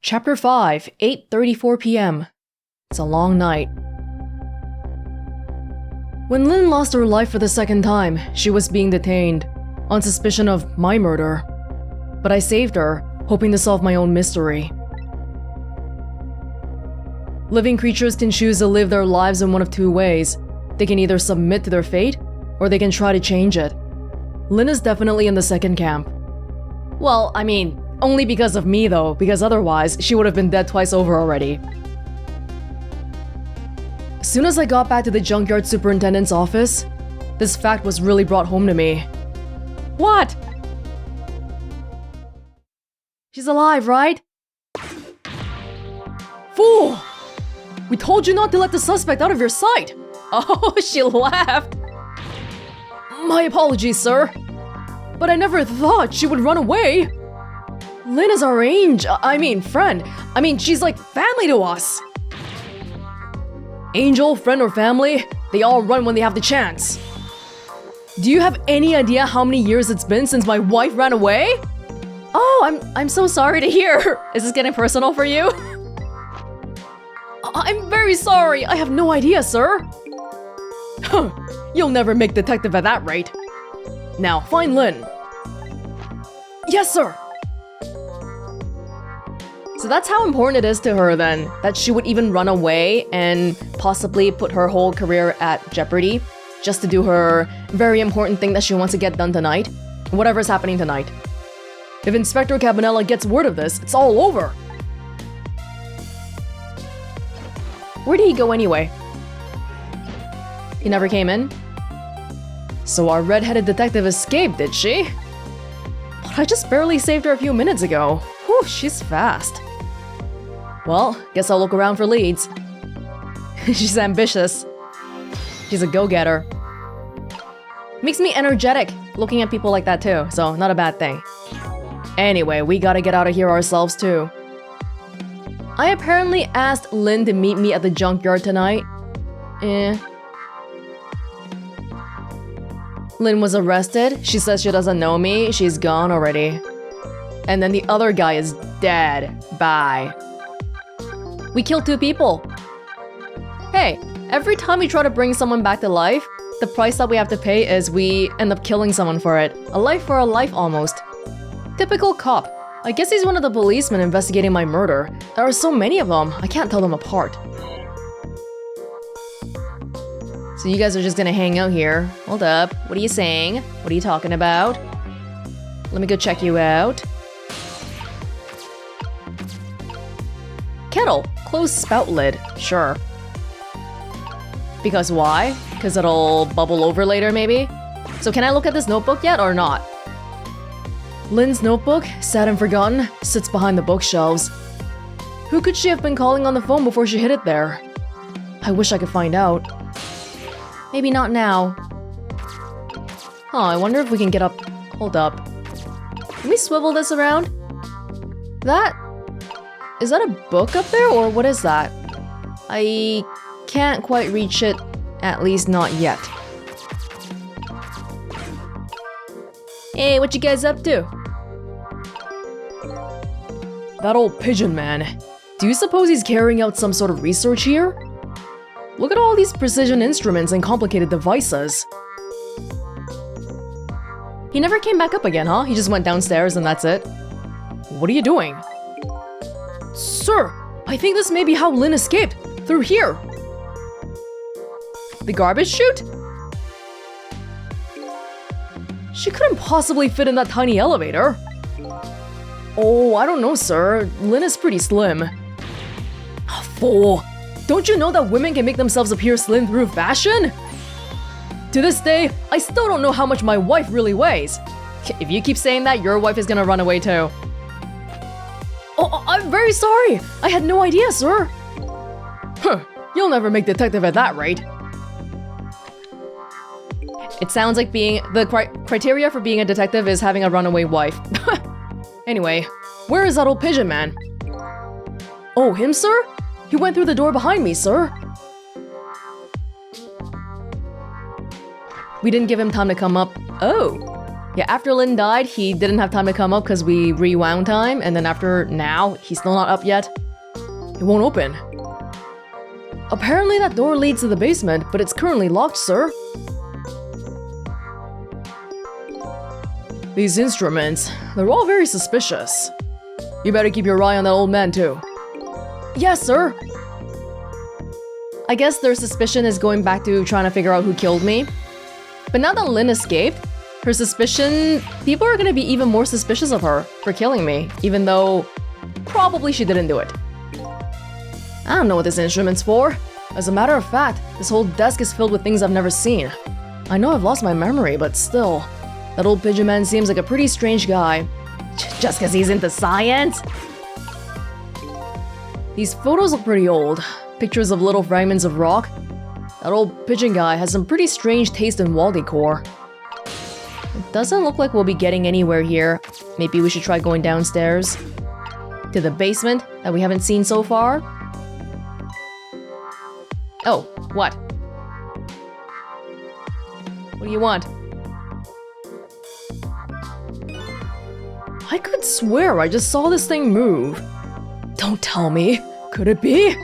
Chapter 5, 8:34 p.m. It's a long night. When Lynn lost her life for the second time, she was being detained on suspicion of my murder. But I saved her, hoping to solve my own mystery. Living creatures can choose to live their lives in one of two ways. They can either submit to their fate, or they can try to change it. Lynn is definitely in the second camp. Well, I mean, only because of me though, because otherwise she would have been dead twice over already. As soon as I got back to the junkyard superintendent's office, this fact was really brought home to me. What? She's alive, right? Fool! We told you not to let the suspect out of your sight! Oh, she laughed! My apologies, sir. But I never thought she would run away! Lynn is our friend. She's like family to us! Angel, friend, or family, they all run when they have the chance. Do you have any idea how many years it's been since my wife ran away? Oh, I'm so sorry to hear. Is this getting personal for you? I'm very sorry. I have no idea, sir. You'll never make detective at that rate. Now, find Lynn. Yes, sir. So that's how important it is to her then, that she would even run away and possibly put her whole career at jeopardy just to do her very important thing that she wants to get done tonight, whatever's happening tonight. If Inspector Cabanella gets word of this, it's all over. Where did he go anyway? He never came in? So our red-headed detective escaped, did she? But I just barely saved her a few minutes ago. Whew, she's fast. Well, guess I'll look around for leads. She's ambitious. She's a go-getter. Makes me energetic looking at people like that too, so not a bad thing. Anyway, we gotta get out of here ourselves too. I apparently asked Lynn to meet me at the junkyard tonight. Lynn was arrested. She says she doesn't know me. She's gone already. And then the other guy is dead. Bye. We killed 2 people. Hey, every time we try to bring someone back to life, the price that we have to pay is we end up killing someone for it. A life for a life almost. Typical cop. I guess he's one of the policemen investigating my murder. There are so many of them, I can't tell them apart. So you guys are just gonna hang out here. Hold up, what are you saying? What are you talking about? Let me go check you out. Kettle, closed spout lid, sure. Because why? Because it'll bubble over later maybe? So can I look at this notebook yet or not? Lynn's notebook, sad and forgotten, sits behind the bookshelves. Who could she have been calling on the phone before she hid it there? I wish I could find out. Maybe not now. Huh, I wonder if we can get up. Hold up. Can we swivel this around? Is that a book up there or what is that? I can't quite reach it, at least not yet. Hey, what you guys up to? That old pigeon man. Do you suppose he's carrying out some sort of research here? Look at all these precision instruments and complicated devices. He never came back up again, huh? He just went downstairs and that's it. What are you doing? Sir, I think this may be how Lynn escaped. Through here. The garbage chute? She couldn't possibly fit in that tiny elevator. Oh, I don't know, sir. Lynn is pretty slim. Fool! Don't you know that women can make themselves appear slim through fashion? To this day, I still don't know how much my wife really weighs. If you keep saying that, your wife is gonna run away too. Oh, I'm very sorry! I had no idea, sir! Huh, you'll never make detective at that rate. It sounds like the criteria for being a detective is having a runaway wife. Anyway, where is that old pigeon man? Oh, him, sir? He went through the door behind me, sir. We didn't give him time to come up. Oh. Yeah, after Lin died, he didn't have time to come up because we rewound time, and then after now, he's still not up yet. It won't open. Apparently that door leads to the basement, but it's currently locked, sir. These instruments, they're all very suspicious. You better keep your eye on that old man too. Yes, sir. I guess their suspicion is going back to trying to figure out who killed me. But now that Lin escaped, her suspicion, people are gonna be even more suspicious of her for killing me, even though probably she didn't do it. I don't know what this instrument's for. As a matter of fact, this whole desk is filled with things I've never seen. I know I've lost my memory, but still. That old pigeon man seems like a pretty strange guy. Just because he's into science? These photos look pretty old. Pictures of little fragments of rock. That old pigeon guy has some pretty strange taste in wall decor. It doesn't look like we'll be getting anywhere here. Maybe we should try going downstairs. To the basement that we haven't seen so far. Oh, what? What do you want? I could swear I just saw this thing move. Don't tell me. Could it be?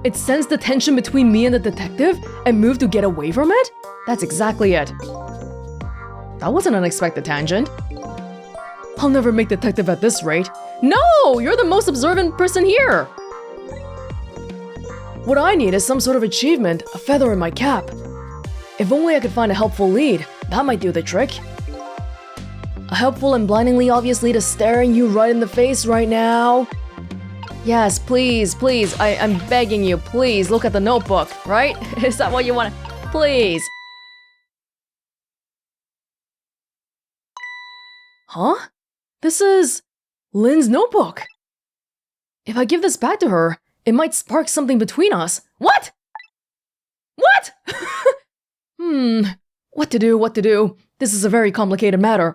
It sensed the tension between me and the detective and moved to get away from it? That's exactly it. That was an unexpected tangent. I'll never make detective at this rate. No! You're the most observant person here! What I need is some sort of achievement, a feather in my cap. If only I could find a helpful lead, that might do the trick. A helpful and blindingly obvious lead is staring you right in the face right now. Yes, please, please, I'm begging you, please look at the notebook, right? Is that what you want? Please. Huh? This is Lin's notebook. If I give this back to her, it might spark something between us. What? What? What to do, what to do? This is a very complicated matter.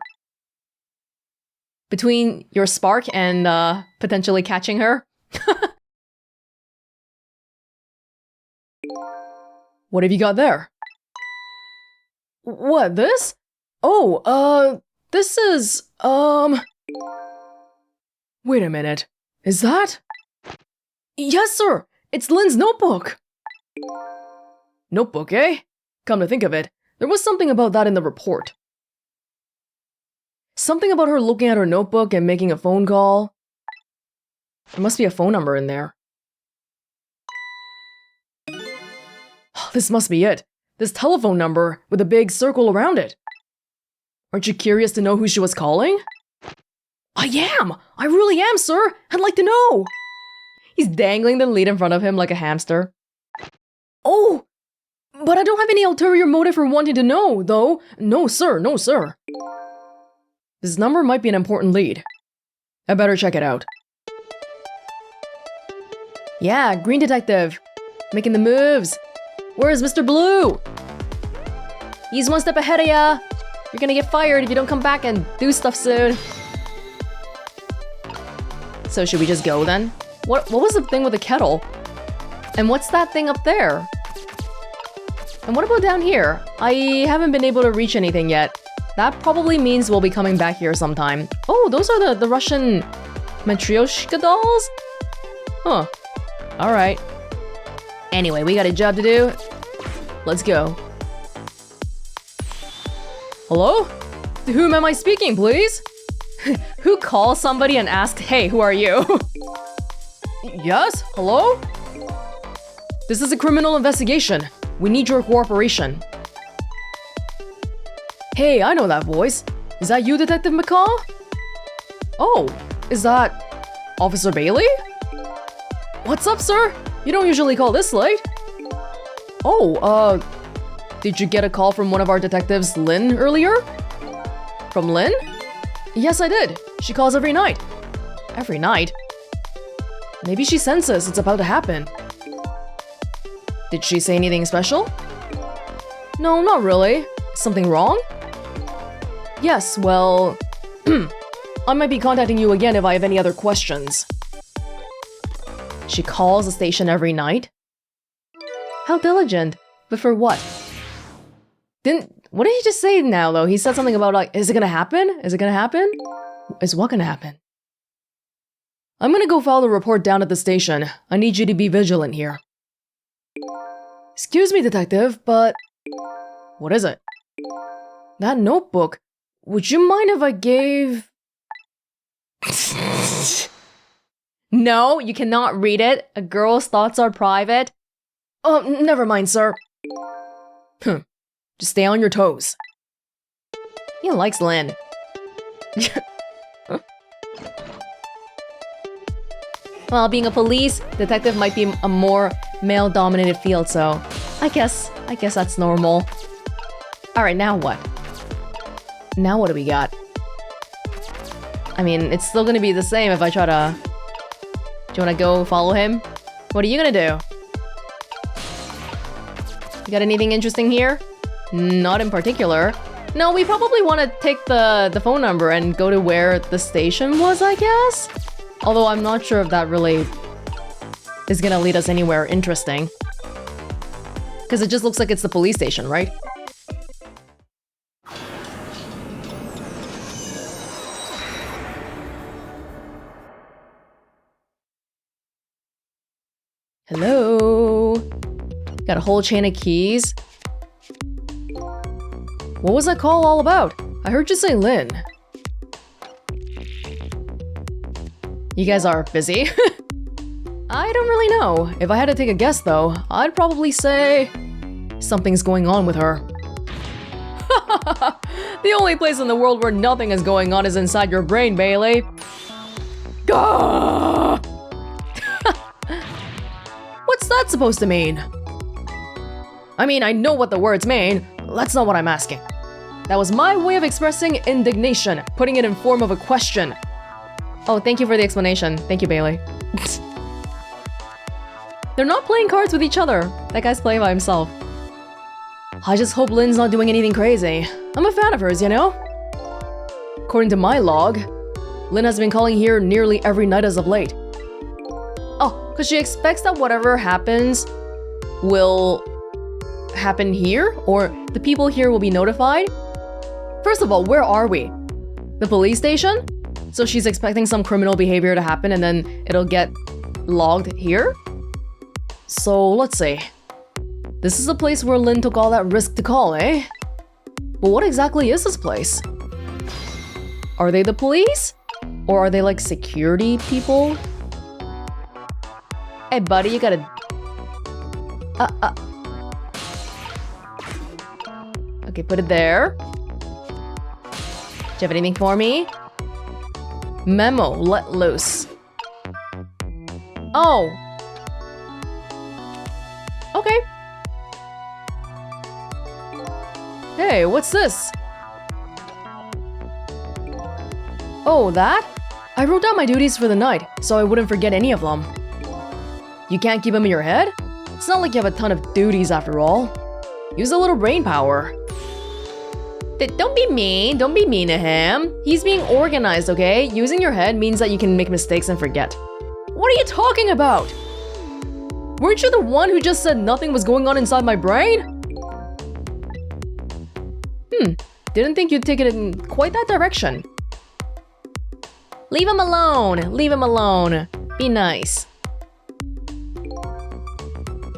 Between your spark and potentially catching her? What have you got there? What, this? Oh, this is, Wait a minute. Is that? Yes, sir! It's Lin's notebook! Notebook, eh? Come to think of it, there was something about that in the report. Something about her looking at her notebook and making a phone call. There must be a phone number in there. This must be it. This telephone number with a big circle around it. Aren't you curious to know who she was calling? I am! I really am, sir! I'd like to know! He's dangling the lead in front of him like a hamster. Oh! But I don't have any ulterior motive for wanting to know, though. No, sir, no, sir. This number might be an important lead. I better check it out. Yeah, Green Detective. Making the moves. Where's Mr. Blue? He's one step ahead of ya. You're gonna get fired if you don't come back and do stuff soon. So should we just go then? What was the thing with the kettle? And what's that thing up there? And what about down here? I haven't been able to reach anything yet. That probably means we'll be coming back here sometime. Oh, those are the Russian Matryoshka dolls? Huh. Alright. Anyway, we got a job to do. Let's go. Hello? To whom am I speaking, please? Who calls somebody and asks, hey, who are you? Yes? Hello? This is a criminal investigation. We need your cooperation. Hey, I know that voice. Is that you, Detective McCall? Oh, is that Officer Bailey? What's up, sir? You don't usually call this late. Oh, did you get a call from one of our detectives, Lynn, earlier? From Lynn? Yes, I did. She calls every night. Every night? Maybe she senses it's about to happen. Did she say anything special? No, not really. Something wrong? Yes, well... I might be contacting you again if I have any other questions. She calls the station every night? How diligent. But for what? What did he just say now, though? He said something about, like, is it gonna happen? Is it gonna happen? Is what gonna happen? I'm gonna go file the report down at the station. I need you to be vigilant here. Excuse me, detective, but... What is it? That notebook. Would you mind if I gave... No, you cannot read it. A girl's thoughts are private. Oh, never mind, sir. Just stay on your toes. He likes Lynn. Well, being a police detective might be a more male-dominated field, so I guess that's normal. Alright, now what? Now what do we got? I mean, it's still gonna be the same if I try to... Do you wanna go follow him? What are you gonna do? You got anything interesting here? Not in particular. No, we probably want to take the phone number and go to where the station was, I guess? Although I'm not sure if that really is gonna lead us anywhere interesting. Because it just looks like it's the police station, right? Hello? Got a whole chain of keys. What was that call all about? I heard you say Lynn. You guys are busy? I don't really know. If I had to take a guess though, I'd probably say... something's going on with her. The only place in the world where nothing is going on is inside your brain, Bailey. Gah! What's that supposed to mean? I mean, I know what the words mean. That's not what I'm asking. That was my way of expressing indignation, putting it in form of a question. Oh, thank you for the explanation. Thank you, Bailey. They're not playing cards with each other. That guy's playing by himself. I just hope Lynn's not doing anything crazy. I'm a fan of hers, you know? According to my log, Lynn has been calling here nearly every night as of late. Oh, because she expects that whatever happens will happen here? Or the people here will be notified? First of all, where are we? The police station? So she's expecting some criminal behavior to happen and then it'll get logged here? So let's see. This is a place where Lynn took all that risk to call, eh? But what exactly is this place? Are they the police? Or are they like security people? Hey buddy, you gotta... Okay, put it there. Do you have anything for me? Memo, let loose. Oh. Okay. Hey, what's this? Oh, that? I wrote down my duties for the night, so I wouldn't forget any of them. You can't keep them in your head? It's not like you have a ton of duties after all. Use a little brain power. Don't be mean. Don't be mean to him. He's being organized, okay? Using your head means that you can make mistakes and forget. What are you talking about? Weren't you the one who just said nothing was going on inside my brain? Didn't think you'd take it in quite that direction. Leave him alone. Leave him alone. Be nice.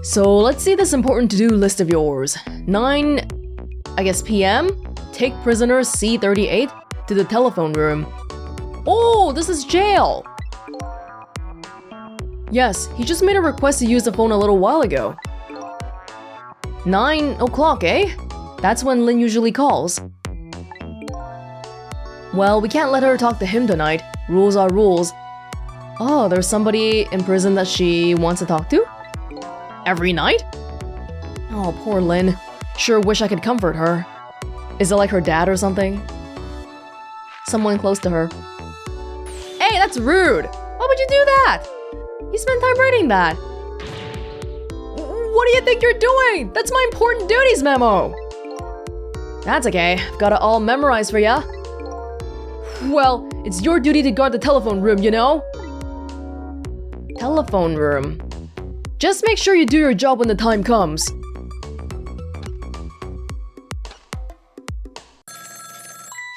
So let's see this important to-do list of yours. 9, I guess p.m. Take prisoner C38 to the telephone room. Oh, this is jail! Yes, he just made a request to use the phone a little while ago. 9 o'clock, eh? That's when Lynn usually calls. Well, we can't let her talk to him tonight. Rules are rules. Oh, there's somebody in prison that she wants to talk to? Every night? Oh, poor Lynn. Sure wish I could comfort her. Is it like her dad or something? Someone close to her. Hey, that's rude! Why would you do that? You spent time writing that. What do you think you're doing? That's my important duties memo! That's okay. I've got it all memorized for ya. Well, it's your duty to guard the telephone room, you know? Telephone room. Just make sure you do your job when the time comes.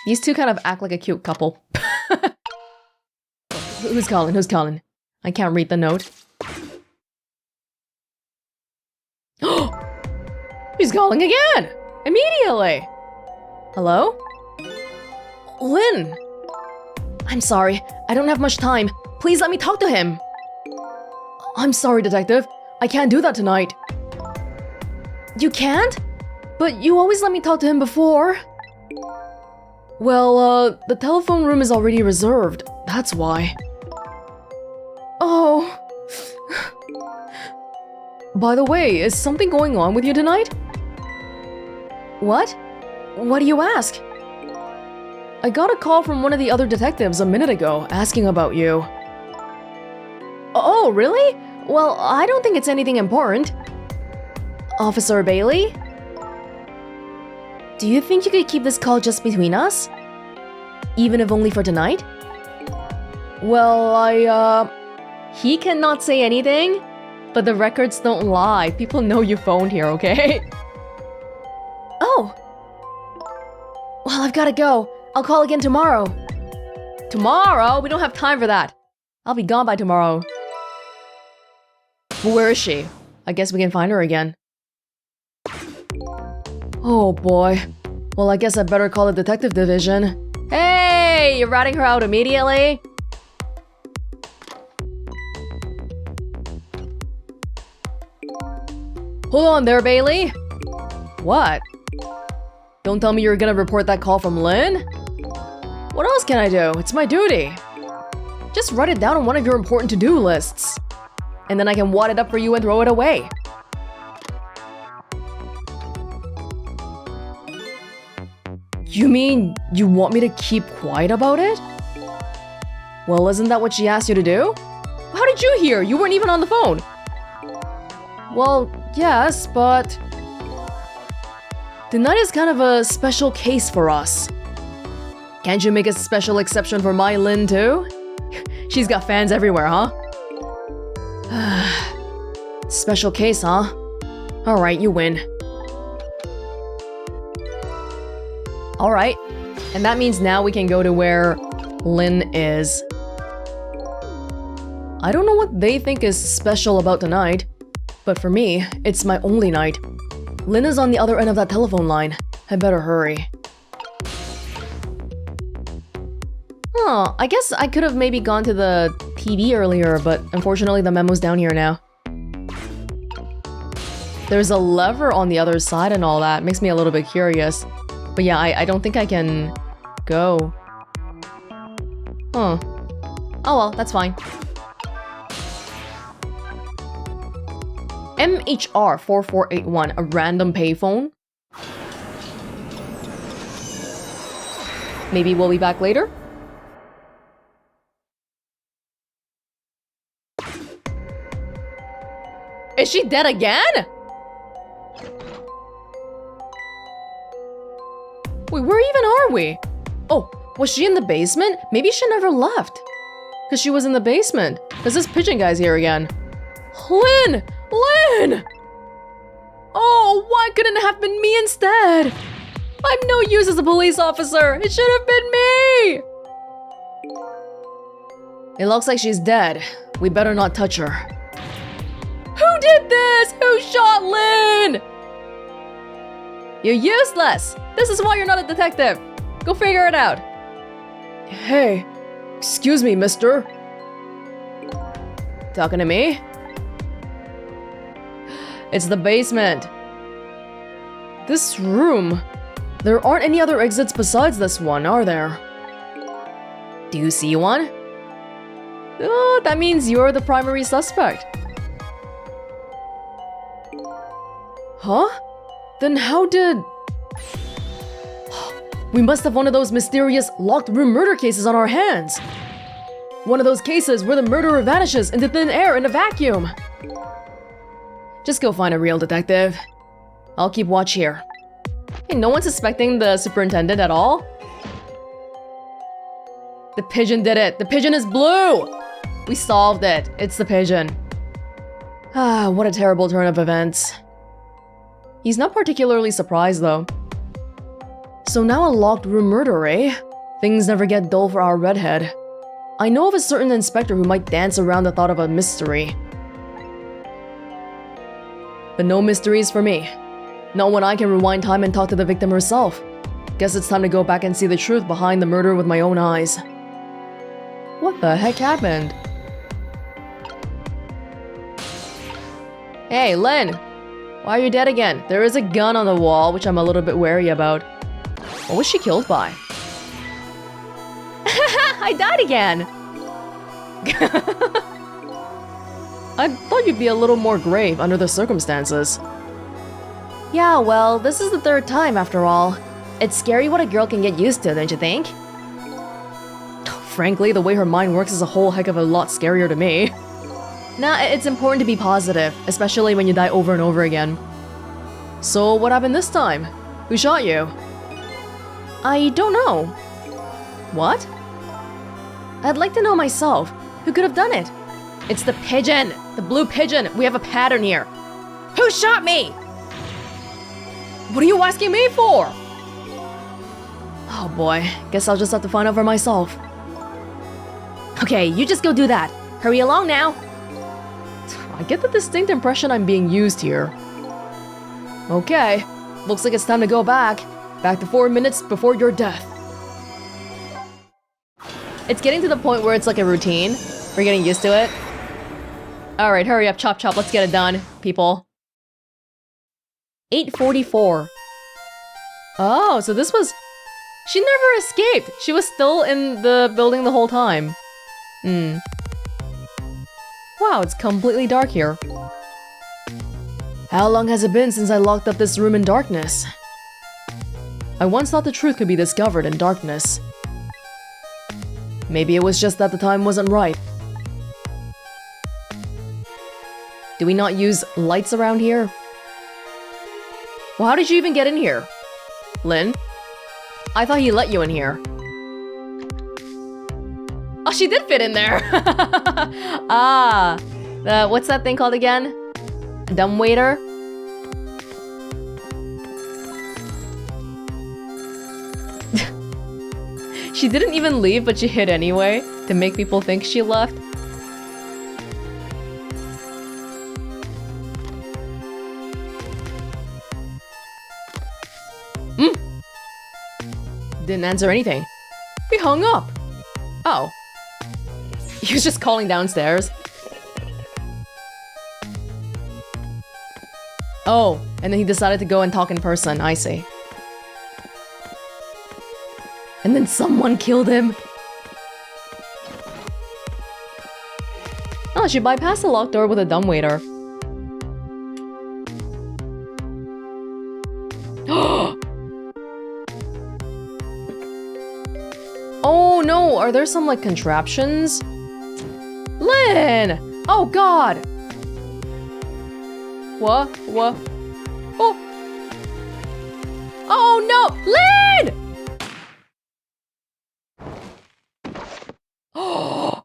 These two kind of act like a cute couple. Who's calling? Who's calling? I can't read the note. He's calling again! Immediately! Hello? Lynn! I'm sorry, I don't have much time. Please let me talk to him. I'm sorry, Detective. I can't do that tonight. You can't? But you always let me talk to him before. Well, the telephone room is already reserved. That's why. Oh. By the way, is something going on with you tonight? What? What do you ask? I got a call from one of the other detectives a minute ago asking about you. Oh, really? Well, I don't think it's anything important. Officer Bailey? Do you think you could keep this call just between us? Even if only for tonight? Well, he cannot say anything, but the records don't lie. People know you phoned here, okay? Oh! Well, I've gotta go. I'll call again tomorrow. Tomorrow? We don't have time for that. I'll be gone by tomorrow. Where is she? I guess we can find her again. Oh boy. Well, I guess I better call the detective division. Hey! You're ratting her out immediately? Hold on there, Bailey. What? Don't tell me you're gonna report that call from Lynn? What else can I do? It's my duty. Just write it down on one of your important to-do lists. And then I can wad it up for you and throw it away. You mean you want me to keep quiet about it? Well, isn't that what she asked you to do? How did you hear? You weren't even on the phone. Well, yes, but... tonight is kind of a special case for us. Can't you make a special exception for my Lynn too? She's got fans everywhere, huh? Special case, huh? Alright, you win. Alright, and that means now we can go to where Lynn is. I don't know what they think is special about tonight, but for me, it's my only night. Lynn is on the other end of that telephone line. I better hurry. Oh, I guess I could have maybe gone to the TV earlier, but unfortunately the memo's down here now. There's a lever on the other side and all that. Makes me a little bit curious. But yeah, I don't think I can go. Huh. Oh well, that's fine. MHR 4481, a random payphone. Maybe we'll be back later? Is she dead again? Wait, where even are we? Oh, was she in the basement? Maybe she never left. Because she was in the basement. Because this pigeon guy's here again. Lynn! Lynn! Oh, why couldn't it have been me instead? I'm no use as a police officer. It should have been me! It looks like she's dead. We better not touch her. Who did this? Who shot Lynn? You're useless! This is why you're not a detective! Go figure it out! Hey, excuse me, mister. Talking to me? It's the basement. This room. There aren't any other exits besides this one, are there? Do you see one? Oh, that means you're the primary suspect. Huh? Then how did... We must have one of those mysterious locked room murder cases on our hands. One of those cases where the murderer vanishes into thin air in a vacuum. Just go find a real detective. I'll keep watch here. Hey, no one's suspecting the superintendent at all? The pigeon did it. The pigeon is blue! We solved it. It's the pigeon. Ah, what a terrible turn of events. He's not particularly surprised, though. So now a locked room murder, eh? Things never get dull for our redhead. I know of a certain inspector who might dance around the thought of a mystery. But no mysteries for me. Not when I can rewind time and talk to the victim herself. Guess it's time to go back and see the truth behind the murder with my own eyes. What the heck happened? Hey, Lynn! Why are you dead again? There is a gun on the wall, which I'm a little bit wary about. What was she killed by? I died again! I thought you'd be a little more grave under the circumstances. Yeah, well, this is the third time after all. It's scary what a girl can get used to, don't you think? Frankly, the way her mind works is a whole heck of a lot scarier to me. Nah, it's important to be positive, especially when you die over and over again. So, what happened this time? Who shot you? I don't know. What? I'd like to know myself. Who could have done it? It's the pigeon! The blue pigeon! We have a pattern here! Who shot me? What are you asking me for? Oh boy, guess I'll just have to find out for myself. Okay, you just go do that. Hurry along now! I get the distinct impression I'm being used here. Okay, looks like it's time to go back. Back to 4 minutes before your death. It's getting to the point where it's like a routine. We're getting used to it. Alright, hurry up, chop chop, let's get it done, people. 8:44. Oh, so this was... She never escaped! She was still in the building the whole time. Wow, it's completely dark here. How long has it been since I locked up this room in darkness? I once thought the truth could be discovered in darkness. Maybe it was just that the time wasn't right. Do we not use lights around here? Well, how did you even get in here? Lynn? I thought he let you in here. Oh, she did fit in there! Ah, what's that thing called again? Dumbwaiter? She didn't even leave, but she hid anyway, to make people think she left. Didn't answer anything. He hung up. Oh. He was just calling downstairs. Oh, and then he decided to go and talk in person, I see. And then someone killed him. Oh, she bypassed the locked door with a dumbwaiter. Oh no, are there some like contraptions? Lynn! Oh god! What? What? Oh! Oh no! Lynn! Oh!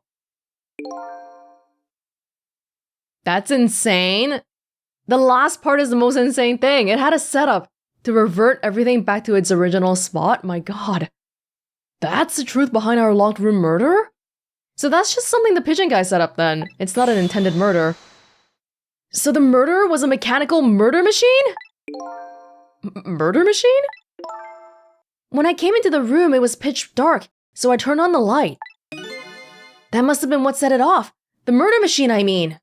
That's insane. The last part is the most insane thing. It had a setup to revert everything back to its original spot. My god. That's the truth behind our locked room murder? So that's just something the pigeon guy set up then. It's not an intended murder. So the murderer was a mechanical murder machine? Murder machine? When I came into the room, it was pitch dark, so I turned on the light. That must have been what set it off. The murder machine, I mean.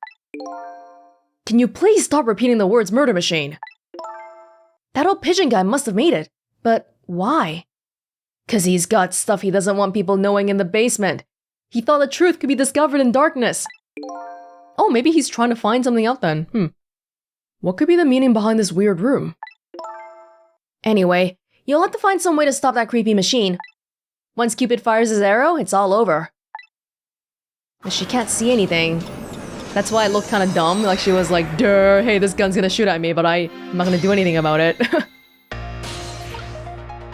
Can you please stop repeating the words murder machine? That old pigeon guy must have made it. But why? 'Cause he's got stuff he doesn't want people knowing in the basement. He thought the truth could be discovered in darkness. Oh, maybe he's trying to find something out then. What could be the meaning behind this weird room? Anyway, you'll have to find some way to stop that creepy machine. Once Cupid fires his arrow, it's all over. But she can't see anything. That's why it looked kind of dumb, like she was like, duh, hey, this gun's gonna shoot at me, but I'm not gonna do anything about it.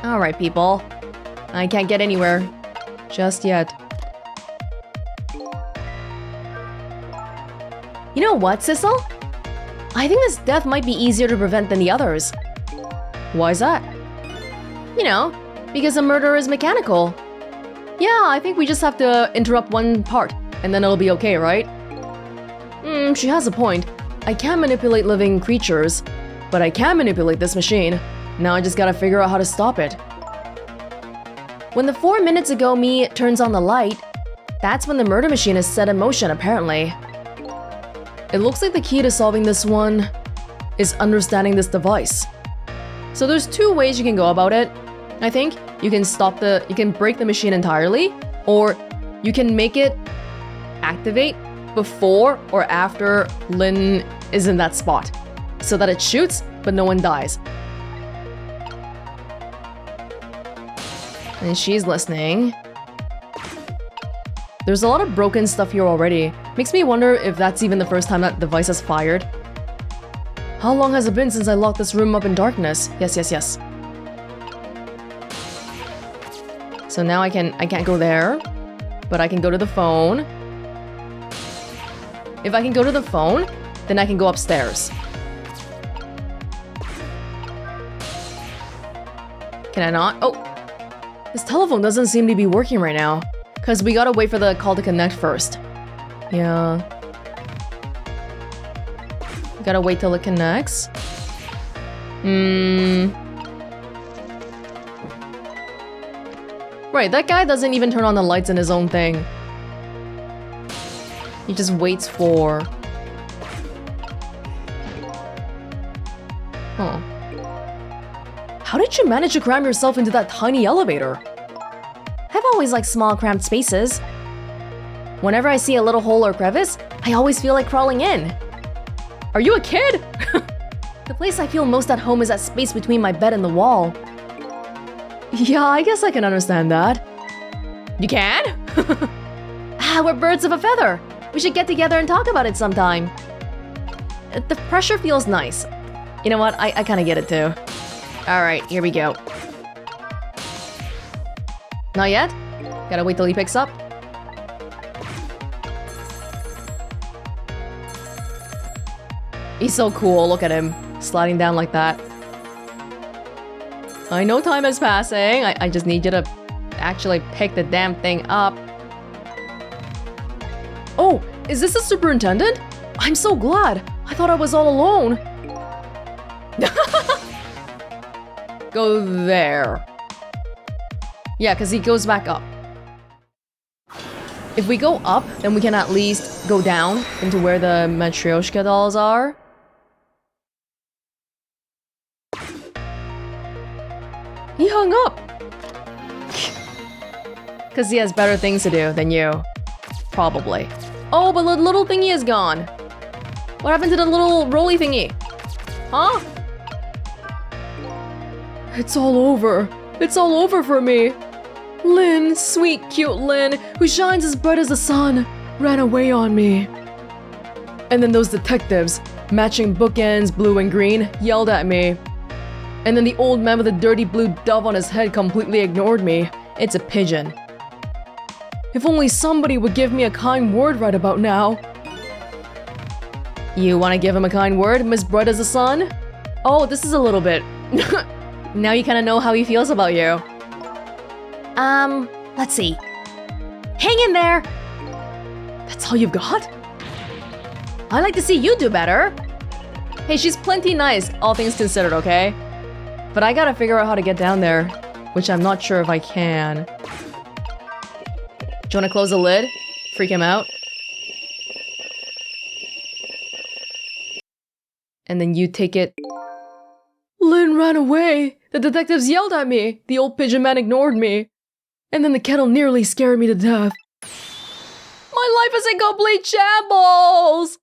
Alright, people. I can't get anywhere. Just yet. You know what, Sissel? I think this death might be easier to prevent than the others. Why is that? You know, because a murder is mechanical. Yeah, I think we just have to interrupt one part, and then it'll be okay, right? She has a point. I can't manipulate living creatures, but I can manipulate this machine. Now I just gotta figure out how to stop it. When the 4 minutes ago me turns on the light, that's when the murder machine is set in motion, apparently. It looks like the key to solving this one is understanding this device. So there's 2 ways you can go about it. I think you can break the machine entirely, or you can make it activate before or after Lynn is in that spot, so that it shoots, but no one dies. And she's listening. There's a lot of broken stuff here already. Makes me wonder if that's even the first time that device has fired. How long has it been since I locked this room up in darkness? Yes. So now I can't go there, but I can go to the phone. If I can go to the phone, then I can go upstairs. Can I not? Oh! This telephone doesn't seem to be working right now, because we gotta wait for the call to connect first. Yeah. Gotta wait till it connects. Right, that guy doesn't even turn on the lights in his own thing. He just waits for... Huh. How did you manage to cram yourself into that tiny elevator? I've always liked small, cramped spaces. Whenever I see a little hole or crevice, I always feel like crawling in. Are you a kid? The place I feel most at home is that space between my bed and the wall. Yeah, I guess I can understand that. You can? We're birds of a feather. We should get together and talk about it sometime. The pressure feels nice. You know what? I kind of get it too. Alright, here we go. Not yet? Gotta wait till he picks up. He's so cool, look at him. Sliding down like that. I know time is passing. I just need you to actually pick the damn thing up. Oh, is this the superintendent? I'm so glad. I thought I was all alone. Go there. Yeah, because he goes back up. If we go up, then we can at least go down into where the Matryoshka dolls are. He hung up! Because he has better things to do than you. Probably. Oh, but the little thingy is gone. What happened to the little rolly thingy? Huh? It's all over. It's all over for me. Lynn, sweet, cute Lynn, who shines as bright as the sun, ran away on me. And then those detectives, matching bookends, blue and green, yelled at me. And then the old man with a dirty blue dove on his head completely ignored me. It's a pigeon. If only somebody would give me a kind word right about now. You want to give him a kind word, Miss Bright as the Sun? Oh, this is a little bit... Now you kind of know how he feels about you. Let's see. Hang in there! That's all you've got? I'd like to see you do better. Hey, she's plenty nice, all things considered, okay? But I gotta figure out how to get down there, which I'm not sure if I can. Do you wanna close the lid? Freak him out? And then you take it. Lynn ran away! The detectives yelled at me! The old pigeon man ignored me! And then the kettle nearly scared me to death. My life is in complete shambles!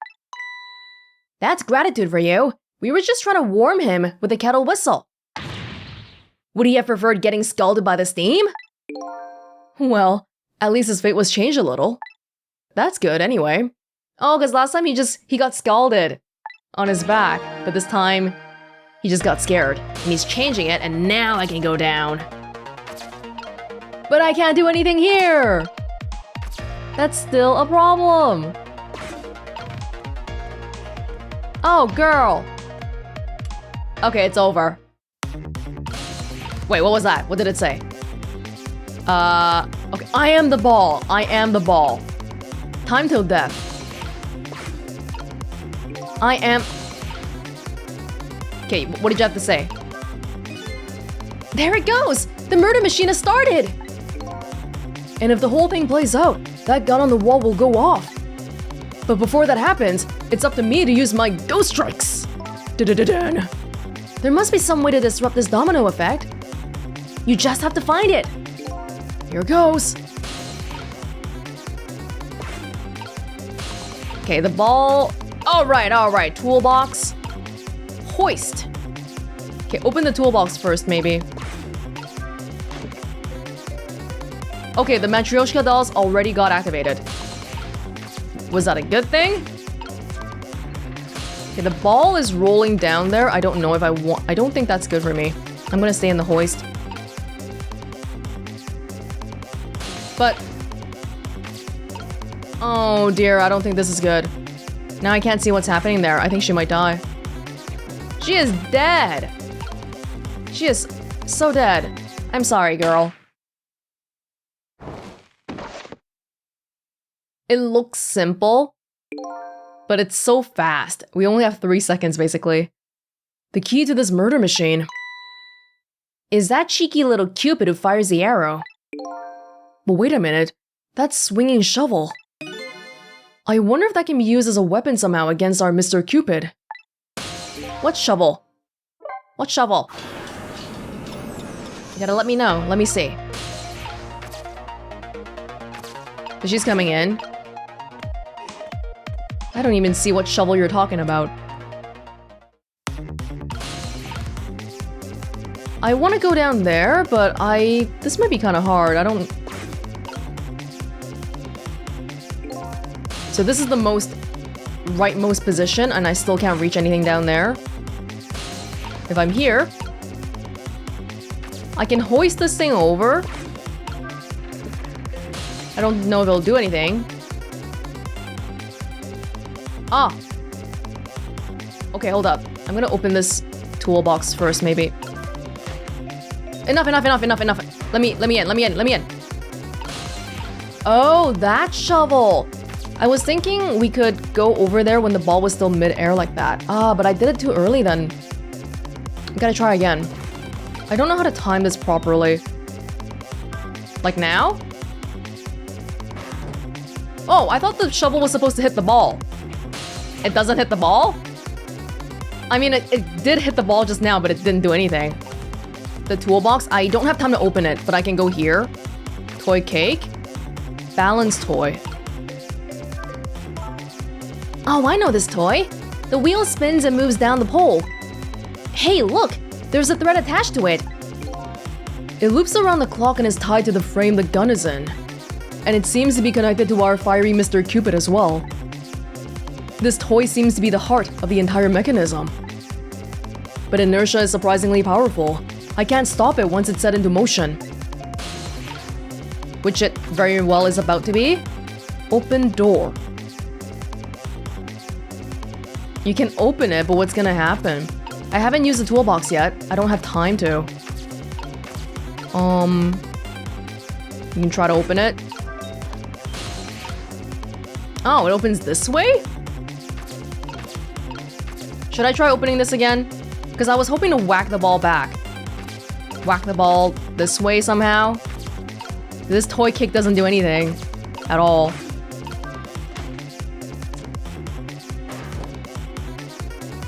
That's gratitude for you. We were just trying to warm him with a kettle whistle. Would he have preferred getting scalded by the steam? Well, at least his fate was changed a little. That's good anyway. Oh, because last time he got scalded on his back, but this time he just got scared. And he's changing it, and now I can go down. But I can't do anything here! That's still a problem. Oh, girl! Okay, it's over. Wait, what was that? What did it say? Okay, I am the ball. I am the ball. Time till death. I am... Okay, what did you have to say? There it goes! The murder machine has started! And if the whole thing plays out, that gun on the wall will go off. But before that happens, it's up to me to use my ghost strikes! Dun-dun-dun-dun. There must be some way to disrupt this domino effect. You just have to find it. Here goes. Okay, the ball... Alright. Toolbox. Hoist. Okay, open the toolbox first, maybe. Okay, the Matryoshka dolls already got activated. Was that a good thing? Okay, the ball is rolling down there. I don't know if I want... I don't think that's good for me. I'm gonna stay in the hoist. But... Oh dear, I don't think this is good. Now I can't see what's happening there. I think she might die. She is dead! She is so dead. I'm sorry, girl. It looks simple, but it's so fast. We only have 3 seconds, basically. The key to this murder machine is that cheeky little Cupid who fires the arrow. But wait a minute, that's swinging shovel. I wonder if that can be used as a weapon somehow against our Mr. Cupid. What shovel? What shovel? You gotta let me know. Let me see. She's coming in. I don't even see what shovel you're talking about. I want to go down there, but this might be kind of hard. I don't... So this is the rightmost position, and I still can't reach anything down there. If I'm here, I can hoist this thing over. I don't know if it'll do anything. Ah! Okay, hold up. I'm gonna open this toolbox first, maybe. Enough. Let me in. Oh, that shovel! I was thinking we could go over there when the ball was still mid-air like that. Ah, but I did it too early then. I gotta try again. I don't know how to time this properly. Like now? Oh, I thought the shovel was supposed to hit the ball. It doesn't hit the ball? I mean, it did hit the ball just now, but it didn't do anything. The toolbox, I don't have time to open it, but I can go here. Toy cake. Balance toy. Oh, I know this toy. The wheel spins and moves down the pole. Hey, look! There's a thread attached to it. It loops around the clock and is tied to the frame the gun is in. And it seems to be connected to our fiery Mr. Cupid as well. This toy seems to be the heart of the entire mechanism. But inertia is surprisingly powerful. I can't stop it once it's set into motion. Which it very well is about to be. Open door. You can open it, but what's gonna happen? I haven't used the toolbox yet. I don't have time to. You can try to open it. Oh, it opens this way? Should I try opening this again? Because I was hoping to whack the ball back. Whack the ball this way somehow. This toy kick doesn't do anything at all.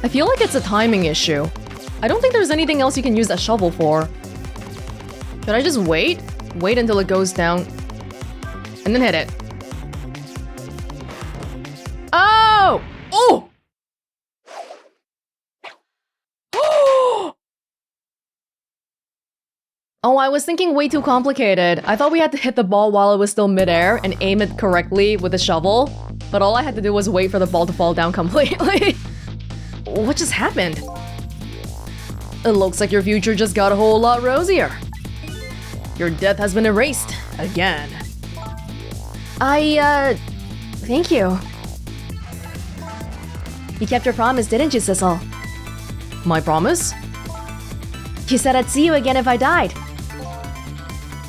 I feel like it's a timing issue. I don't think there's anything else you can use that shovel for. Should I just wait? Wait until it goes down. And then hit it. Oh! Oh! Oh, I was thinking way too complicated. I thought we had to hit the ball while it was still midair and aim it correctly with the shovel. But all I had to do was wait for the ball to fall down completely. What just happened? It looks like your future just got a whole lot rosier. Your death has been erased. Again. Thank you. You kept your promise, didn't you, Sissel? My promise? You said I'd see you again if I died.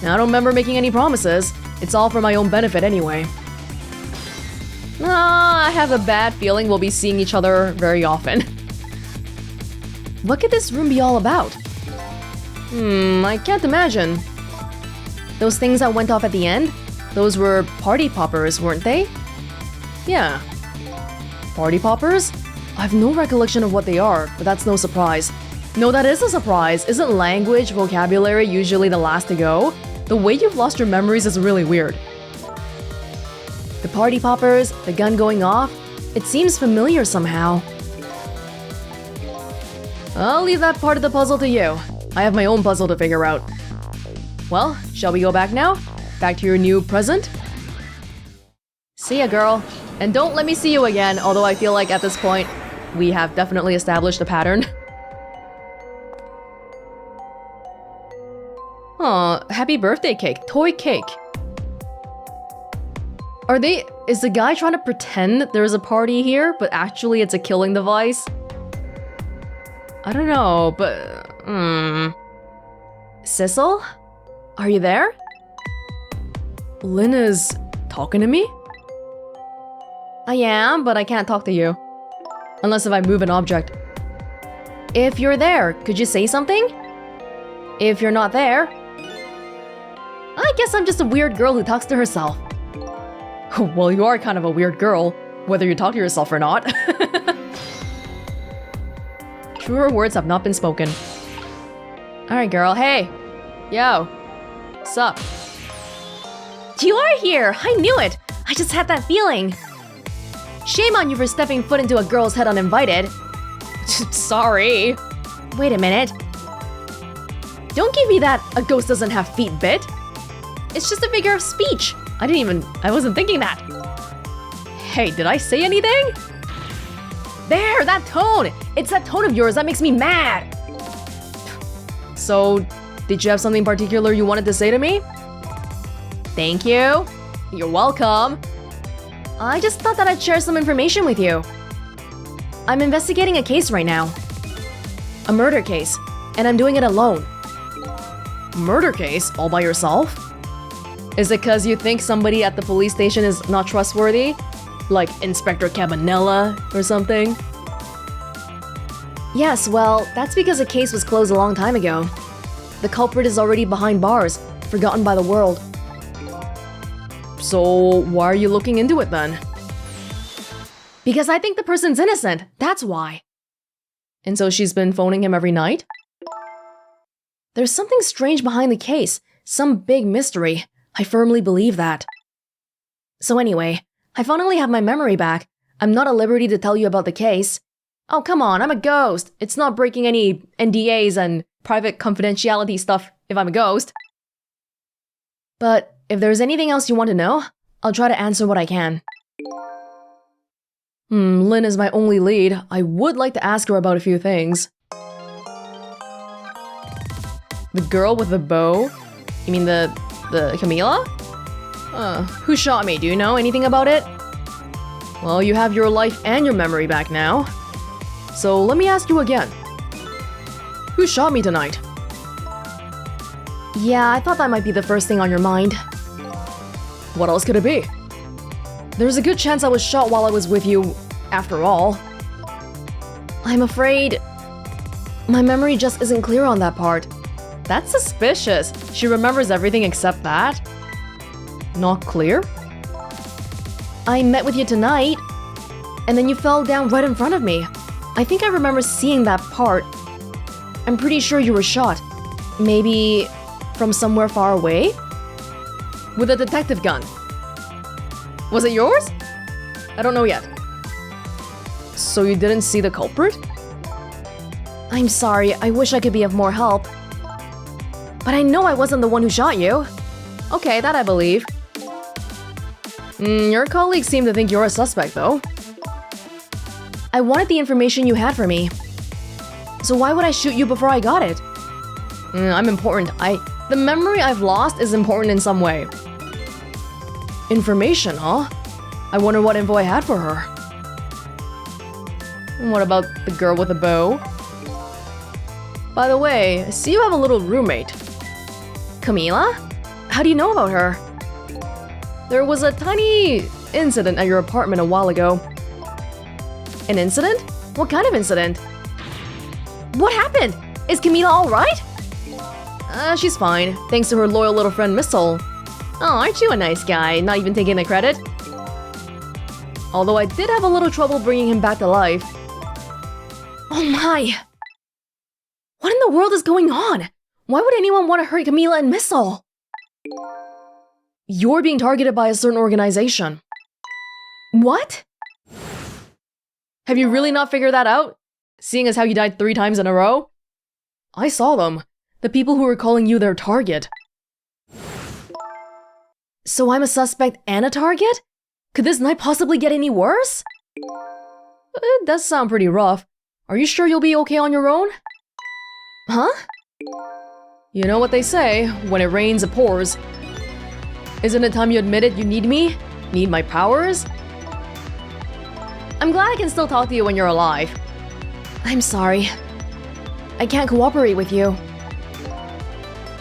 I don't remember making any promises. It's all for my own benefit anyway. I have a bad feeling we'll be seeing each other very often. What could this room be all about? I can't imagine. Those things that went off at the end? Those were party poppers, weren't they? Yeah. Party poppers? I have no recollection of what they are, but that's no surprise. No, that is a surprise. Isn't language, vocabulary usually the last to go? The way you've lost your memories is really weird. The party poppers, the gun going off, it seems familiar somehow. I'll leave that part of the puzzle to you. I have my own puzzle to figure out. Well, shall we go back now? Back to your new present? See ya, girl. And don't let me see you again, although I feel like at this point, we have definitely established a pattern. Aw, happy birthday cake. Toy cake. Is the guy trying to pretend that there's a party here, but actually it's a killing device? I don't know, but... Sissel? Are you there? Lynn is talking to me? I am, but I can't talk to you. Unless if I move an object. If you're there, could you say something? If you're not there... I guess I'm just a weird girl who talks to herself. Well, you are kind of a weird girl, whether you talk to yourself or not. Truer words have not been spoken. Alright, girl. Hey! Yo! Sup? You are here! I knew it! I just had that feeling! Shame on you for stepping foot into a girl's head uninvited. Sorry. Wait a minute. Don't give me that a ghost doesn't have feet bit. It's just a figure of speech. I wasn't thinking that. Hey, did I say anything? There, that tone! It's that tone of yours that makes me mad! So, did you have something particular you wanted to say to me? Thank you. You're welcome. I just thought that I'd share some information with you. I'm investigating a case right now. A murder case, and I'm doing it alone. Murder case? All by yourself? Is it because you think somebody at the police station is not trustworthy? Like Inspector Cabanella or something? Yes, well, that's because the case was closed a long time ago. The culprit is already behind bars, forgotten by the world. So, why are you looking into it then? Because I think the person's innocent, that's why. And so she's been phoning him every night? There's something strange behind the case, some big mystery. I firmly believe that. So anyway, I finally have my memory back. I'm not at liberty to tell you about the case. Oh, come on, I'm a ghost. It's not breaking any NDAs and private confidentiality stuff if I'm a ghost. But if there's anything else you want to know, I'll try to answer what I can. Lynn is my only lead. I would like to ask her about a few things. The girl with the bow? You mean the Camila? Who shot me? Do you know anything about it? Well, you have your life and your memory back now. So let me ask you again. Who shot me tonight? Yeah, I thought that might be the first thing on your mind. What else could it be? There's a good chance I was shot while I was with you, after all. I'm afraid... my memory just isn't clear on that part. That's suspicious. She remembers everything except that. Not clear? I met with you tonight, and then you fell down right in front of me. I think I remember seeing that part. I'm pretty sure you were shot. Maybe from somewhere far away? With a detective gun. Was it yours? I don't know yet. So you didn't see the culprit? I'm sorry, I wish I could be of more help. But I know I wasn't the one who shot you. Okay, that I believe. Your colleagues seem to think you're a suspect, though. I wanted the information you had for me. So why would I shoot you before I got it? I'm important. The memory I've lost is important in some way. Information, huh? I wonder what info I had for her. What about the girl with the bow? By the way, I see you have a little roommate. Camila? How do you know about her? There was a tiny incident at your apartment a while ago. An incident? What kind of incident? What happened? Is Camila alright? She's fine, thanks to her loyal little friend Sissel. Oh, aren't you a nice guy, not even taking the credit? Although I did have a little trouble bringing him back to life. Oh my! What in the world is going on? Why would anyone want to hurt Camila and Sissel? You're being targeted by a certain organization. What? Have you really not figured that out? Seeing as how you died 3 times in a row? I saw them. The people who were calling you their target. So I'm a suspect and a target? Could this night possibly get any worse? It does sound pretty rough. Are you sure you'll be okay on your own? Huh? You know what they say, when it rains it pours. Isn't it time you admitted you need me? Need my powers? I'm glad I can still talk to you when you're alive. I'm sorry. I can't cooperate with you.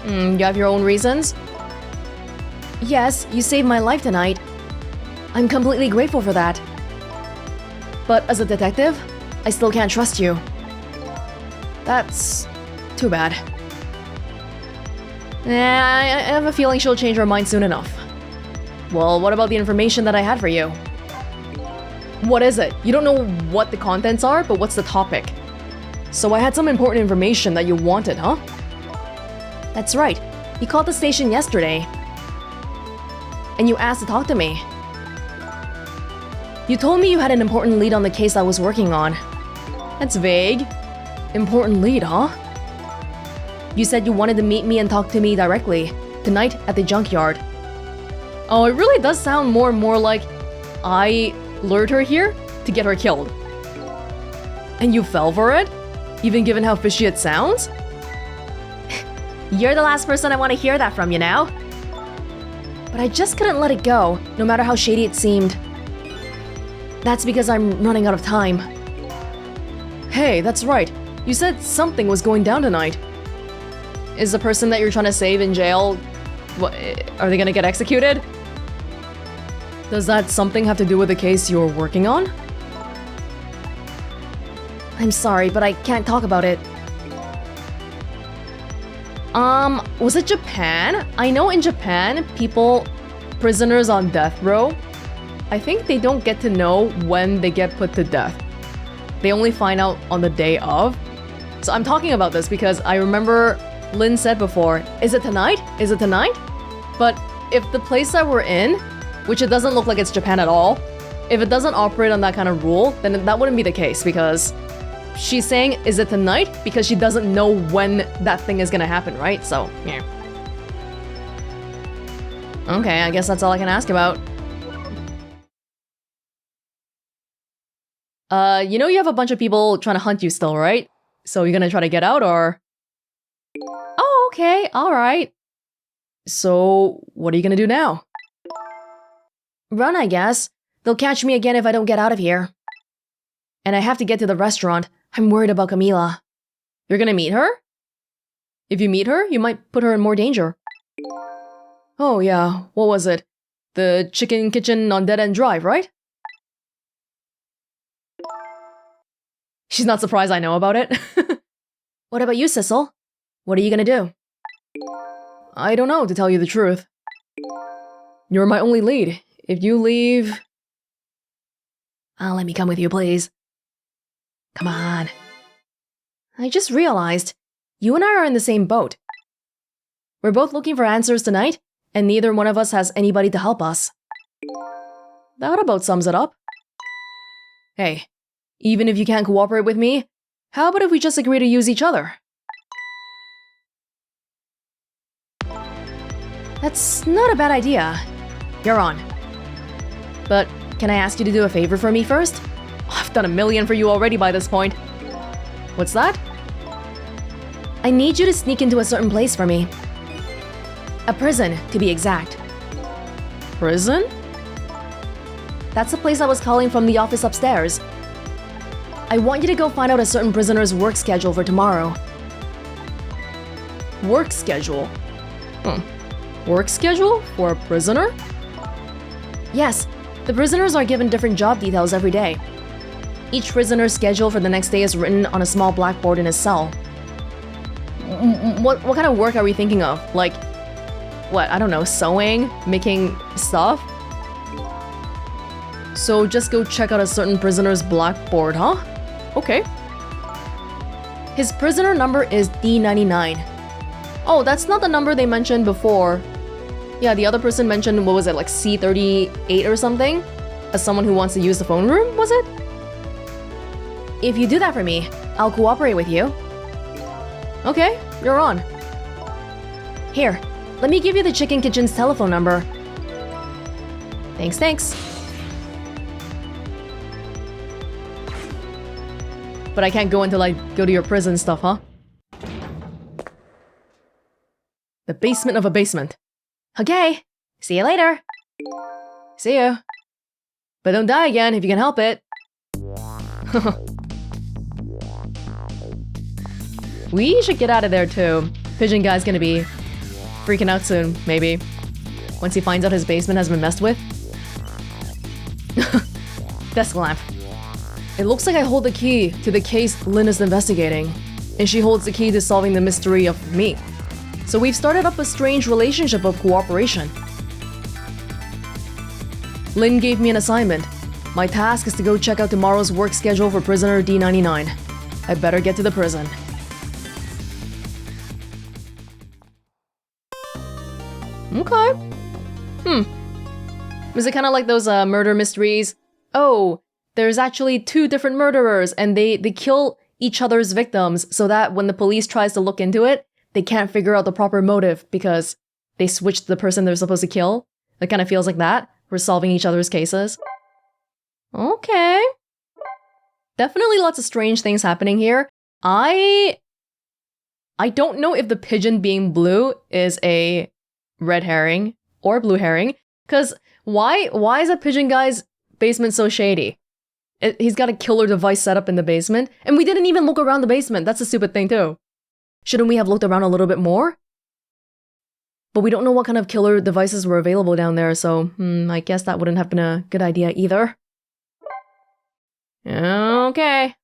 You have your own reasons? Yes, you saved my life tonight. I'm completely grateful for that. But as a detective, I still can't trust you. That's too bad. I have a feeling she'll change her mind soon enough. Well, what about the information that I had for you? What is it? You don't know what the contents are, but what's the topic? So I had some important information that you wanted, huh? That's right. You called the station yesterday. And you asked to talk to me. You told me you had an important lead on the case I was working on. That's vague. Important lead, huh? You said you wanted to meet me and talk to me directly, tonight at the junkyard. Oh, it really does sound more and more like I lured her here to get her killed. And you fell for it? Even given how fishy it sounds? You're the last person I want to hear that from, you know? But I just couldn't let it go, no matter how shady it seemed. That's because I'm running out of time. Hey, that's right. You said something was going down tonight. Is the person that you're trying to save in jail... What, are they gonna get executed? Does that something have to do with the case you're working on? I'm sorry, but I can't talk about it. Was it Japan? I know in Japan, prisoners on death row, I think they don't get to know when they get put to death. They only find out on the day of. So I'm talking about this because I remember Lynn said before, is it tonight? Is it tonight? But if the place that we're in, which it doesn't look like it's Japan at all, if it doesn't operate on that kind of rule, then that wouldn't be the case because she's saying, is it tonight? Because she doesn't know when that thing is gonna happen, right? So, yeah. Okay, I guess that's all I can ask about. You know you have a bunch of people trying to hunt you still, right? So you're gonna try to get out, or...? Oh, okay, alright. So, what are you gonna do now? Run, I guess. They'll catch me again if I don't get out of here. And I have to get to the restaurant. I'm worried about Camila. You're gonna meet her? If you meet her, you might put her in more danger. Oh yeah, what was it? The chicken kitchen on Dead End Drive, right? She's not surprised I know about it. What about you, Sissel? What are you gonna do? I don't know, to tell you the truth. You're my only lead. If you leave... let me come with you, please. Come on. I just realized, you and I are in the same boat. We're both looking for answers tonight, and neither one of us has anybody to help us. That about sums it up. Hey, even if you can't cooperate with me, how about if we just agree to use each other? That's not a bad idea. You're on. But can I ask you to do a favor for me first? I've done a million for you already by this point. What's that? I need you to sneak into a certain place for me. A prison, to be exact. Prison? That's the place I was calling from the office upstairs. I want you to go find out a certain prisoner's work schedule for tomorrow. Work schedule. Work schedule for a prisoner? Yes, the prisoners are given different job details every day. Each prisoner's schedule for the next day is written on a small blackboard in his cell. What kind of work are we thinking of? Like, what, I don't know, sewing? Making stuff? So just go check out a certain prisoner's blackboard, huh? Okay. His prisoner number is D99. Oh, that's not the number they mentioned before. Yeah, the other person mentioned, what was it, like C38 or something? As someone who wants to use the phone room, was it? If you do that for me, I'll cooperate with you. Okay, you're on. Here, let me give you the Chicken Kitchen's telephone number. Thanks. But I can't go until I go to your prison stuff, huh? The basement of a basement. Okay, see you later. See you. But don't die again if you can help it. We should get out of there too. Pigeon guy's gonna be freaking out soon, maybe. Once he finds out his basement has been messed with. Desk lamp. It looks like I hold the key to the case Lynn is investigating, and she holds the key to solving the mystery of me. So we've started up a strange relationship of cooperation. Lynn gave me an assignment. My task is to go check out tomorrow's work schedule for prisoner D99. I better get to the prison. Okay. Is it kind of like those murder mysteries? Oh, there's actually two different murderers and they kill each other's victims so that when the police tries to look into it, they can't figure out the proper motive because they switched the person they're supposed to kill. It kind of feels like that. We're solving each other's cases. Okay. Definitely lots of strange things happening here. I don't know if the pigeon being blue is a red herring or blue herring, because why is a pigeon guy's basement so shady? He's got a killer device set up in the basement, and we didn't even look around the basement. That's a stupid thing too. Shouldn't we have looked around a little bit more? But we don't know what kind of killer devices were available down there, so I guess that wouldn't have been a good idea either. Okay.